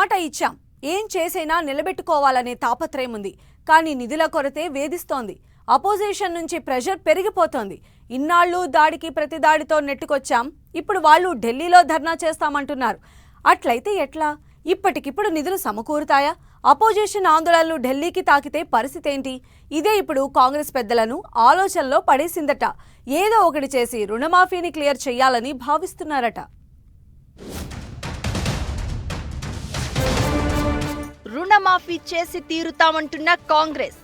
మాట ఇచ్చాం, ఏం చేసైనా నిలబెట్టుకోవాలనే తాపత్రయం ఉంది. కానీ నిధుల కొరతే వేధిస్తోంది. అపోజిషన్ నుంచి ప్రెషర్ పెరిగిపోతోంది. ఇన్నాళ్లు దాడికి ప్రతి దాడితో నెట్టుకొచ్చాం, ఇప్పుడు వాళ్ళు ఢిల్లీలో ధర్నా చేస్తామంటున్నారు. అట్లయితే ఎట్లా? ఇప్పటికిప్పుడు నిధులు సమకూరుతాయా? అపోజిషన్ ఆందోళనలు ఢిల్లీకి తాకితే పరిస్థితి ఏంటి? ఇదే ఇప్పుడు కాంగ్రెస్ పెద్దలను ఆలోచనలో పడేసిందట. ఏదో ఒకటి చేసి రుణమాఫీని క్లియర్ చేయాలని భావిస్తున్నారట. రుణమాఫీ చేసి తీరుతామంటున్న కాంగ్రెస్,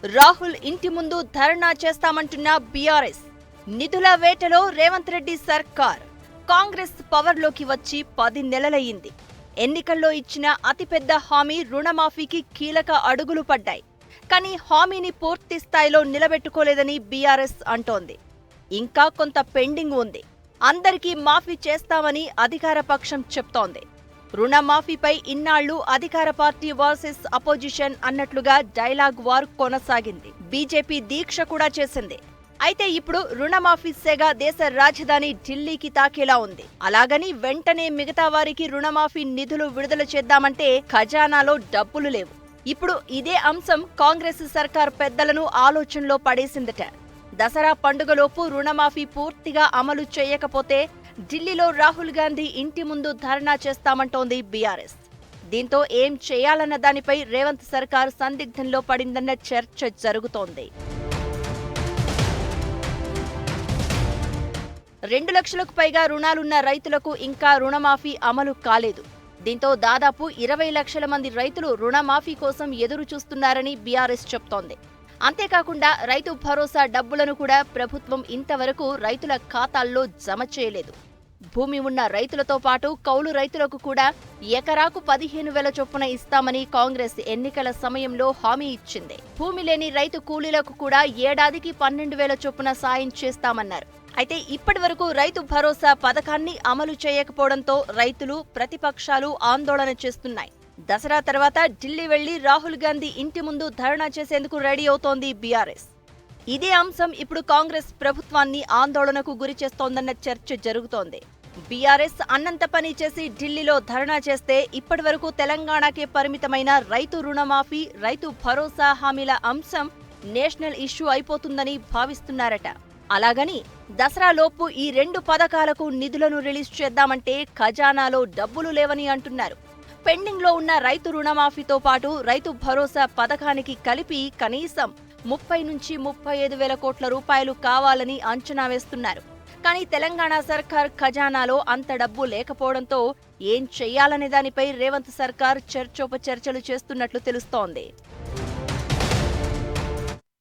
రాహుల్ ఇంటి ముందు ధర్నా చేస్తామంటున్న బీఆర్ఎస్, నిధుల వేటలో రేవంత్ రెడ్డి సర్కార్. కాంగ్రెస్ పవర్లోకి వచ్చి 10 నెలలయ్యింది. ఎన్నికల్లో ఇచ్చిన అతిపెద్ద హామీ రుణమాఫీకి కీలక అడుగులు పడ్డాయి. కానీ హామీని పూర్తి స్థాయిలో నిలబెట్టుకోలేదని బీఆర్ఎస్ అంటోంది. ఇంకా కొంత పెండింగ్ ఉంది. అందరికీ మాఫీ చేస్తామని అధికార పక్షం చెప్తోంది. రుణమాఫీపై ఇన్నాళ్లు అధికార పార్టీ వర్సెస్ అపోజిషన్ అన్నట్లుగా డైలాగ్ వార్ కొనసాగింది. బీజేపీ దీక్ష కూడా చేసింది. అయితే ఇప్పుడు రుణమాఫీ సెగ దేశ రాజధాని ఢిల్లీకి తాకేలా ఉంది. అలాగని వెంటనే మిగతా వారికి రుణమాఫీ నిధులు విడుదల చేద్దామంటే ఖజానాలో డబ్బులు లేవు. ఇప్పుడు ఇదే అంశం కాంగ్రెస్ సర్కార్ పెద్దలను ఆలోచనలో పడేసిందట. దసరా పండుగలోపు రుణమాఫీ పూర్తిగా అమలు చేయకపోతే ఢిల్లీలో రాహుల్ గాంధీ ఇంటి ముందు ధర్నా చేస్తామంటోంది బీఆర్ఎస్. దీంతో ఏం చేయాలన్న దానిపై రేవంత్ సర్కార్ సందిగ్ధంలో పడిందన్న చర్చ జరుగుతోంది. 2 లక్షలకు పైగా రుణాలున్న రైతులకు ఇంకా రుణమాఫీ అమలు కాలేదు. దీంతో దాదాపు 20 లక్షల మంది రైతులు రుణమాఫీ కోసం ఎదురు చూస్తున్నారని బీఆర్ఎస్ చెప్తోంది. అంతేకాకుండా రైతు భరోసా డబ్బులను కూడా ప్రభుత్వం ఇంతవరకు రైతుల ఖాతాల్లో జమ చేయలేదు. భూమి ఉన్న రైతులతో పాటు కౌలు రైతులకు కూడా ఎకరాకు 15,000 చొప్పున ఇస్తామని కాంగ్రెస్ ఎన్నికల సమయంలో హామీ ఇచ్చింది. భూమి లేని రైతు కూలీలకు కూడా ఏడాదికి 12,000 చొప్పున సాయం చేస్తామన్నారు. అయితే ఇప్పటి వరకు రైతు భరోసా పథకాన్ని అమలు చేయకపోవడంతో రైతులు, ప్రతిపక్షాలు ఆందోళన చేస్తున్నాయి. దసరా తర్వాత ఢిల్లీ వెళ్లి రాహుల్ గాంధీ ఇంటి ముందు ధర్నా చేసేందుకు రెడీ అవుతోంది బీఆర్ఎస్. ఇదే అంశం ఇప్పుడు కాంగ్రెస్ ప్రభుత్వాన్ని ఆందోళనకు గురి చేస్తోందన్న చర్చ జరుగుతోంది. బీఆర్ఎస్ అన్నంత పని చేసి ఢిల్లీలో ధర్నా చేస్తే ఇప్పటి వరకు తెలంగాణకే పరిమితమైన రైతు రుణమాఫీ, రైతు భరోసా హామీల అంశం నేషనల్ ఇష్యూ అయిపోతుందని భావిస్తున్నారట. అలాగని దసరాలోపు ఈ 2 పథకాలకు నిధులను రిలీజ్ చేద్దామంటే ఖజానాలో డబ్బులు లేవని అంటున్నారు. పెండింగ్లో ఉన్న రైతు రుణమాఫీతో పాటు రైతు భరోసా పథకానికి కలిపి కనీసం 30 నుంచి 35,000 కోట్ల రూపాయలు కావాలని అంచనా వేస్తున్నారు. కానీ తెలంగాణ సర్కార్ ఖజానాలో అంత డబ్బు లేకపోవడంతో ఏం చెయ్యాలనే దానిపై రేవంత్ సర్కార్ చర్చోపచర్చలు చేస్తున్నట్లు తెలుస్తోంది.